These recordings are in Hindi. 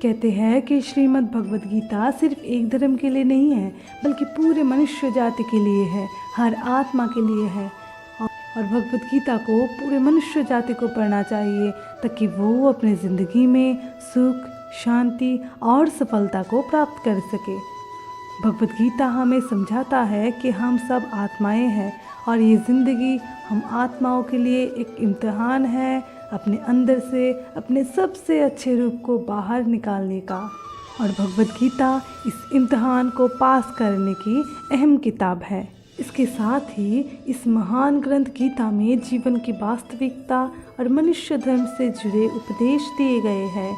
कहते हैं कि श्रीमद् भगवद गीता सिर्फ एक धर्म के लिए नहीं है, बल्कि पूरे मनुष्य जाति के लिए है, हर आत्मा के लिए है। और भगवद गीता को पूरे मनुष्य जाति को पढ़ना चाहिए ताकि वो अपनी ज़िंदगी में सुख, शांति और सफलता को प्राप्त कर सके। भगवद गीता हमें समझाता है कि हम सब आत्माएं हैं और ये ज़िंदगी हम आत्माओं के लिए एक इम्तिहान है, अपने अंदर से अपने सबसे अच्छे रूप को बाहर निकालने का। और भगवद गीता इस इम्तिहान को पास करने की अहम किताब है। इसके साथ ही इस महान ग्रंथ गीता में जीवन की वास्तविकता और मनुष्य धर्म से जुड़े उपदेश दिए गए हैं।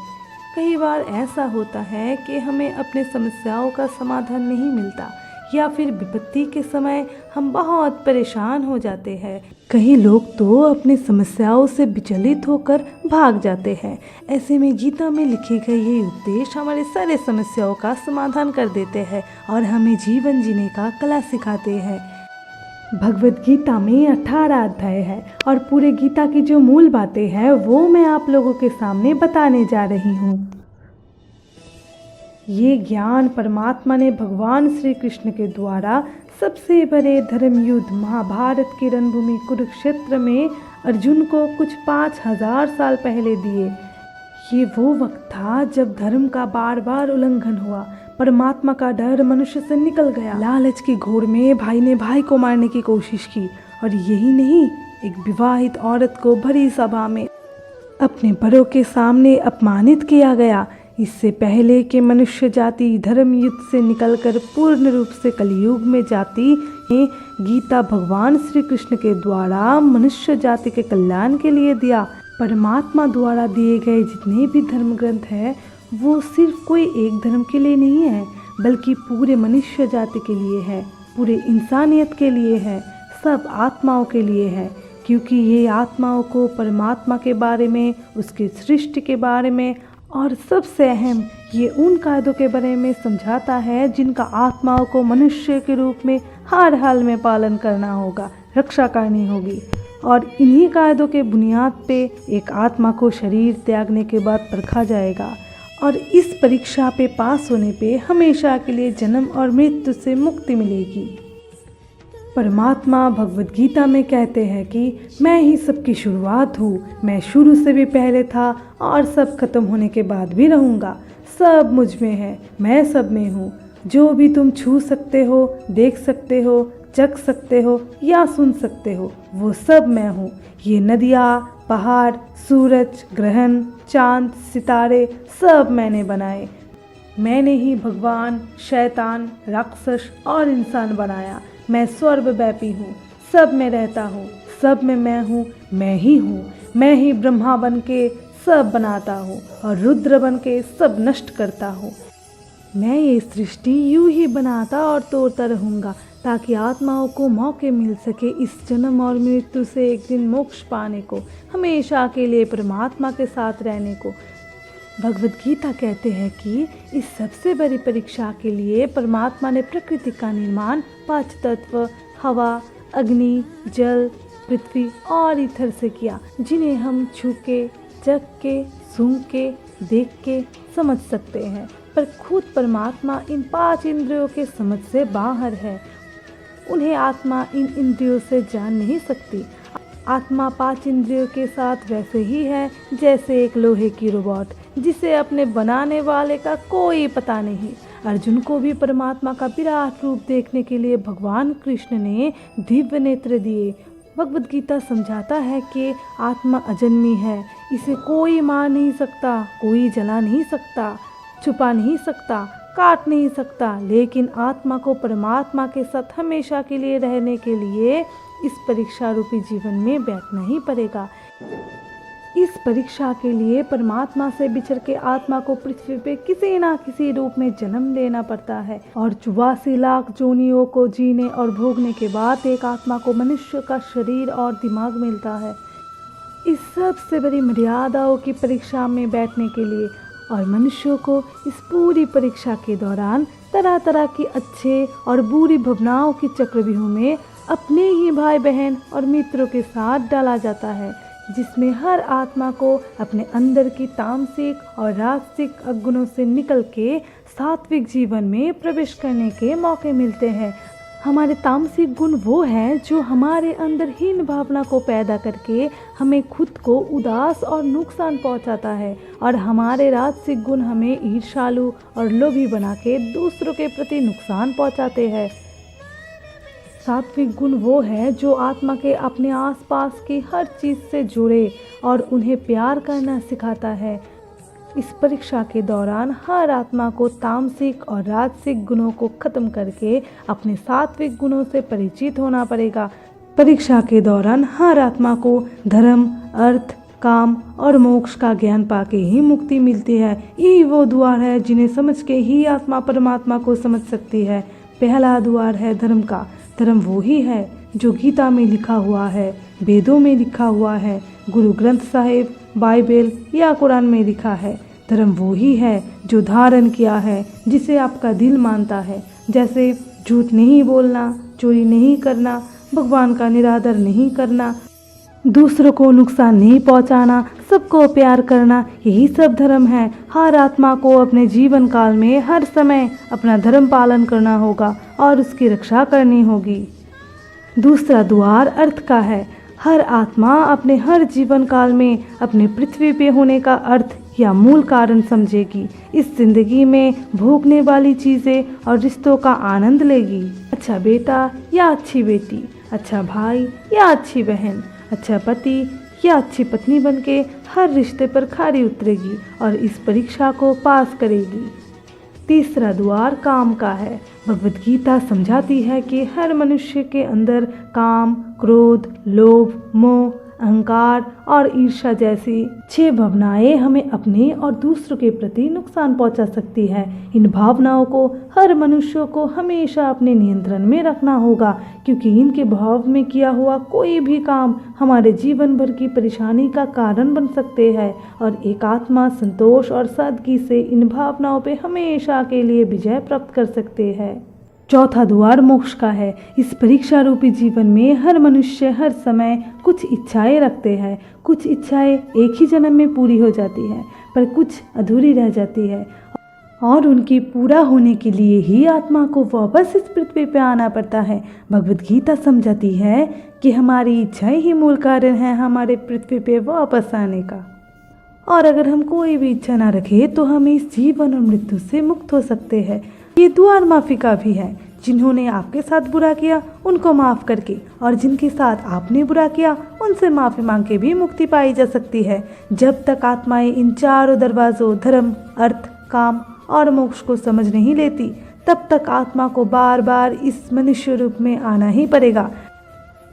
कई बार ऐसा होता है कि हमें अपने समस्याओं का समाधान नहीं मिलता या फिर विपत्ति के समय हम बहुत परेशान हो जाते हैं। कई लोग तो अपनी समस्याओं से विचलित होकर भाग जाते हैं। ऐसे में गीता में लिखे गए ये उपदेश हमारे सारे समस्याओं का समाधान कर देते हैं और हमें जीवन जीने का कला सिखाते हैं। भगवद गीता में 18 अध्याय है और पूरे गीता की जो मूल बातें हैं वो मैं आप लोगों के सामने बताने जा रही हूँ। ये ज्ञान परमात्मा ने भगवान श्री कृष्ण के द्वारा सबसे बड़े धर्म युद्ध महाभारत की रणभूमि कुरुक्षेत्र में अर्जुन को कुछ 5000 साल पहले दिए। ये वो वक्त था जब धर्म का बार बार उल्लंघन हुआ, परमात्मा का डर मनुष्य से निकल गया। लालच की घोर में भाई ने भाई को मारने की कोशिश की और यही नहीं, एक विवाहित औरत को भरी सभा में अपने बड़ों के सामने अपमानित किया गया। इससे पहले कि मनुष्य जाति धर्म युद्ध से निकलकर पूर्ण रूप से कलयुग में जाती है, गीता भगवान श्री कृष्ण के द्वारा मनुष्य जाति के कल्याण के लिए दिया। परमात्मा द्वारा दिए गए जितने भी धर्म ग्रंथ हैं वो सिर्फ कोई एक धर्म के लिए नहीं है, बल्कि पूरे मनुष्य जाति के लिए है, पूरे इंसानियत के लिए है, सब आत्माओं के लिए है। क्योंकि ये आत्माओं को परमात्मा के बारे में, उसकी सृष्टि के बारे में और सबसे अहम ये उन कायदों के बारे में समझाता है जिनका आत्माओं को मनुष्य के रूप में हर हाल में पालन करना होगा, रक्षा करनी होगी। और इन्हीं कायदों के बुनियाद पे एक आत्मा को शरीर त्यागने के बाद परखा जाएगा और इस परीक्षा पे पास होने पे हमेशा के लिए जन्म और मृत्यु से मुक्ति मिलेगी। परमात्मा भगवद गीता में कहते हैं कि मैं ही सबकी शुरुआत हूँ, मैं शुरू से भी पहले था और सब खत्म होने के बाद भी रहूँगा। सब मुझ में है, मैं सब में हूँ। जो भी तुम छू सकते हो, देख सकते हो, चख सकते हो या सुन सकते हो, वो सब मैं हूँ। ये नदियाँ, पहाड़, सूरज, ग्रहण, चांद, सितारे सब मैंने बनाए। मैंने ही भगवान, शैतान, राक्षस और इंसान बनाया। मैं सर्वव्यापी हूँ, सब में रहता हूँ, सब में मैं हूँ, मैं ही हूँ। मैं ही ब्रह्मा बन के सब बनाता हूँ और रुद्र बन के सब नष्ट करता हूँ। मैं ये सृष्टि यूं ही बनाता और तोड़ता रहूँगा ताकि आत्माओं को मौके मिल सके इस जन्म और मृत्यु से एक दिन मोक्ष पाने को, हमेशा के लिए परमात्मा के साथ रहने को। भगवद गीता कहते हैं कि इस सबसे बड़ी परीक्षा के लिए परमात्मा ने प्रकृति का निर्माण 5 तत्व हवा, अग्नि, जल, पृथ्वी और ईथर से किया, जिन्हें हम छू के, चख के, सूंघ के, देख के समझ सकते हैं। पर खुद परमात्मा इन 5 इंद्रियों के समझ से बाहर है। उन्हें आत्मा इन इंद्रियों से जान नहीं सकती। आत्मा 5 इंद्रियों के साथ वैसे ही है जैसे एक लोहे की रोबोट, जिसे अपने बनाने वाले का कोई पता नहीं। अर्जुन को भी परमात्मा का विराट रूप देखने के लिए भगवान कृष्ण ने दिव्य नेत्र दिए। भगवद गीता समझाता है कि आत्मा अजन्मी है, इसे कोई मार नहीं सकता, कोई जला नहीं सकता, छुपा नहीं सकता, काट नहीं सकता। लेकिन आत्मा को परमात्मा के साथ हमेशा के लिए रहने के लिए इस परीक्षा रूपी जीवन में बैठना ही पड़ेगा। इस परीक्षा के लिए परमात्मा से बिछड़ के आत्मा को पृथ्वी पे किसी ना किसी रूप में जन्म लेना पड़ता है और 84 लाख जोनियों को जीने और भोगने के बाद एक आत्मा को मनुष्य का शरीर और दिमाग मिलता है। इस सबसे बड़ी मर्यादाओं की परीक्षा में बैठने के लिए और मनुष्यों को इस पूरी परीक्षा के दौरान तरह तरह की अच्छे और बुरी भावनाओं की चक्रव्यूह में अपने ही भाई बहन और मित्रों के साथ डाला जाता है। जिसमें हर आत्मा को अपने अंदर की तामसिक और राजसिक अवगुणों से निकल के सात्विक जीवन में प्रवेश करने के मौके मिलते हैं। हमारे तामसिक गुण वो हैं जो हमारे अंदर हीन भावना को पैदा करके हमें खुद को उदास और नुकसान पहुंचाता है, और हमारे राजसिक गुण हमें ईर्ष्यालु और लोभी बना के दूसरों के प्रति नुकसान पहुंचाते हैं। सात्विक गुण वो है जो आत्मा के अपने आसपास की हर चीज़ से जुड़े और उन्हें प्यार करना सिखाता है। इस परीक्षा के दौरान हर आत्मा को तामसिक और राजसिक गुणों को खत्म करके अपने सात्विक गुणों से परिचित होना पड़ेगा। परीक्षा के दौरान हर आत्मा को धर्म, अर्थ, काम और मोक्ष का ज्ञान पाके ही मुक्ति मिलती है। यही वो द्वार है जिन्हें समझ के ही आत्मा परमात्मा को समझ सकती है। पहला द्वार है धर्म का। धर्म वो ही है जो गीता में लिखा हुआ है, वेदों में लिखा हुआ है, गुरु ग्रंथ साहिब, बाइबल या कुरान में लिखा है। धर्म वो ही है जो धारण किया है, जिसे आपका दिल मानता है, जैसे झूठ नहीं बोलना, चोरी नहीं करना, भगवान का निरादर नहीं करना, दूसरों को नुकसान नहीं पहुंचाना, सबको प्यार करना। यही सब धर्म है। हर आत्मा को अपने जीवन काल में हर समय अपना धर्म पालन करना होगा और उसकी रक्षा करनी होगी। दूसरा द्वार अर्थ का है। हर आत्मा अपने हर जीवन काल में अपने पृथ्वी पे होने का अर्थ या मूल कारण समझेगी। इस जिंदगी में भोगने वाली चीज़ें और रिश्तों का आनंद लेगी। अच्छा बेटा या अच्छी बेटी, अच्छा भाई या अच्छी बहन, अच्छा पति या अच्छी पत्नी बनके हर रिश्ते पर खरी उतरेगी और इस परीक्षा को पास करेगी। तीसरा द्वार काम का है। भगवद गीता समझाती है कि हर मनुष्य के अंदर काम, क्रोध, लोभ, मोह, अहंकार और ईर्ष्या जैसी 6 भावनाएं हमें अपने और दूसरों के प्रति नुकसान पहुंचा सकती है। इन भावनाओं को हर मनुष्य को हमेशा अपने नियंत्रण में रखना होगा, क्योंकि इनके भाव में किया हुआ कोई भी काम हमारे जीवन भर की परेशानी का कारण बन सकते हैं, और एक आत्मा संतोष और सादगी से इन भावनाओं पे हमेशा के लिए विजय प्राप्त कर सकते हैं। चौथा द्वार मोक्ष का है। इस परीक्षा रूपी जीवन में हर मनुष्य हर समय कुछ इच्छाएं रखते हैं। कुछ इच्छाएं एक ही जन्म में पूरी हो जाती हैं, पर कुछ अधूरी रह जाती है, और उनकी पूरा होने के लिए ही आत्मा को वापस इस पृथ्वी पे आना पड़ता है। भगवद गीता समझाती है कि हमारी इच्छाएं ही मूल कारण है हमारे पृथ्वी पे वापस आने का, और अगर हम कोई भी इच्छा ना रखें तो हम इस जीवन और मृत्यु से मुक्त हो सकते हैं। ये द्वार माफ़ी का भी है। जिन्होंने आपके साथ बुरा किया उनको माफ़ करके, और जिनके साथ आपने बुरा किया उनसे माफ़ी मांग के भी मुक्ति पाई जा सकती है। जब तक आत्माएं इन चारों दरवाज़ों धर्म, अर्थ, काम और मोक्ष को समझ नहीं लेती, तब तक आत्मा को बार बार इस मनुष्य रूप में आना ही पड़ेगा।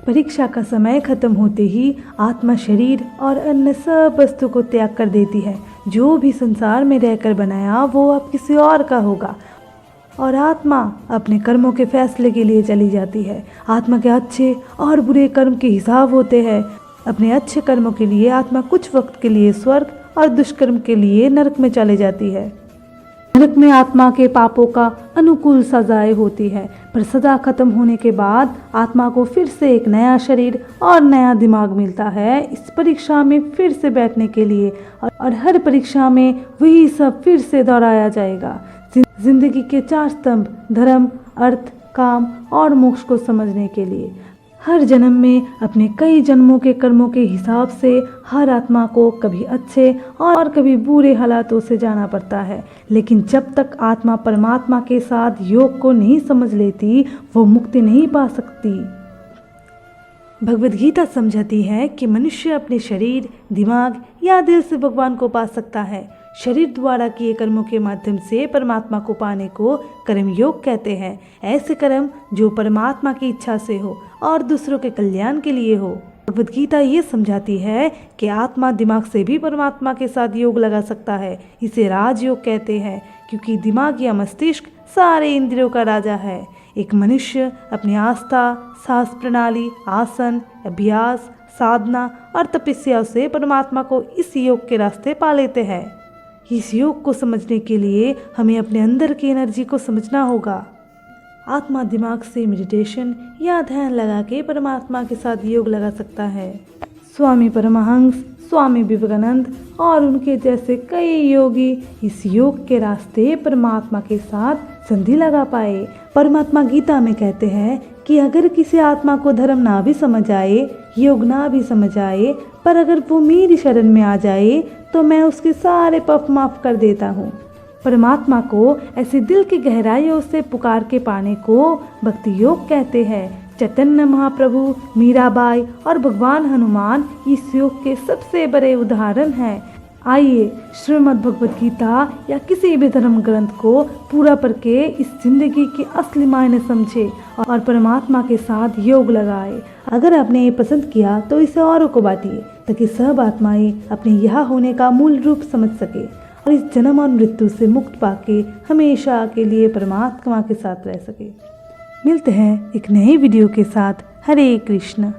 परीक्षा का समय खत्म होते ही आत्मा शरीर और अन्य सब वस्तु को त्याग कर देती है। जो भी संसार में रहकर बनाया वो अब किसी और का होगा, और आत्मा अपने कर्मों के फैसले के लिए चली जाती है। आत्मा के अच्छे और बुरे कर्म के हिसाब होते हैं। अपने अच्छे कर्मों के लिए आत्मा कुछ वक्त के लिए स्वर्ग और दुष्कर्म के लिए नरक में चली जाती है। नरक में आत्मा के पापों का अनुकूल सजाएं होती है, पर सजा खत्म होने के बाद आत्मा को फिर से एक नया शरीर और नया दिमाग मिलता है इस परीक्षा में फिर से बैठने के लिए, और हर परीक्षा में वही सब फिर से दोहराया जाएगा। जिंदगी के 4 स्तंभ धर्म, अर्थ, काम और मोक्ष को समझने के लिए हर जन्म में अपने कई जन्मों के कर्मों के हिसाब से हर आत्मा को कभी अच्छे और कभी बुरे हालातों से जाना पड़ता है। लेकिन जब तक आत्मा परमात्मा के साथ योग को नहीं समझ लेती, वो मुक्ति नहीं पा सकती। भगवद गीता समझाती है कि मनुष्य अपने शरीर, दिमाग या दिल से भगवान को पा सकता है। शरीर द्वारा किए कर्मों के माध्यम से परमात्मा को पाने को कर्म योग कहते हैं। ऐसे कर्म जो परमात्मा की इच्छा से हो और दूसरों के कल्याण के लिए हो। भगवद गीता ये समझाती है कि आत्मा दिमाग से भी परमात्मा के साथ योग लगा सकता है। इसे राजयोग कहते हैं, क्योंकि दिमाग या मस्तिष्क सारे इंद्रियों का राजा है। एक मनुष्य अपनी आस्था, सांस प्रणाली, आसन, अभ्यास, साधना और तपस्या से परमात्मा को इस योग के रास्ते पा लेते हैं। इस योग को समझने के लिए हमें अपने अंदर की एनर्जी को समझना होगा। आत्मा दिमाग से मेडिटेशन या ध्यान लगा के परमात्मा के साथ योग लगा सकता है। स्वामी परमहंस, स्वामी विवेकानंद और उनके जैसे कई योगी इस योग के रास्ते परमात्मा के साथ संधि लगा पाए। परमात्मा गीता में कहते हैं कि अगर किसी आत्मा को धर्म ना भी समझ आए, योग ना भी समझ आए, पर अगर वो मेरी शरण में आ जाए तो मैं उसके सारे पाप माफ कर देता हूँ। परमात्मा को ऐसे दिल की गहराइयों से पुकार के पाने को भक्ति योग कहते हैं। चैतन्य महाप्रभु, मीराबाई और भगवान हनुमान इस योग के सबसे बड़े उदाहरण हैं। आइए श्रीमद् भगवद गीता या किसी भी धर्म ग्रंथ को पूरा पढ़ के इस जिंदगी की असली मायने समझे और परमात्मा के साथ योग लगाए। अगर आपने ये पसंद किया तो इसे औरों को बांटिए ताकि सब आत्माएं अपने यहाँ होने का मूल रूप समझ सके और इस जन्म और मृत्यु से मुक्त पाके हमेशा के लिए परमात्मा के साथ रह सके। मिलते हैं एक नए वीडियो के साथ। हरे कृष्ण।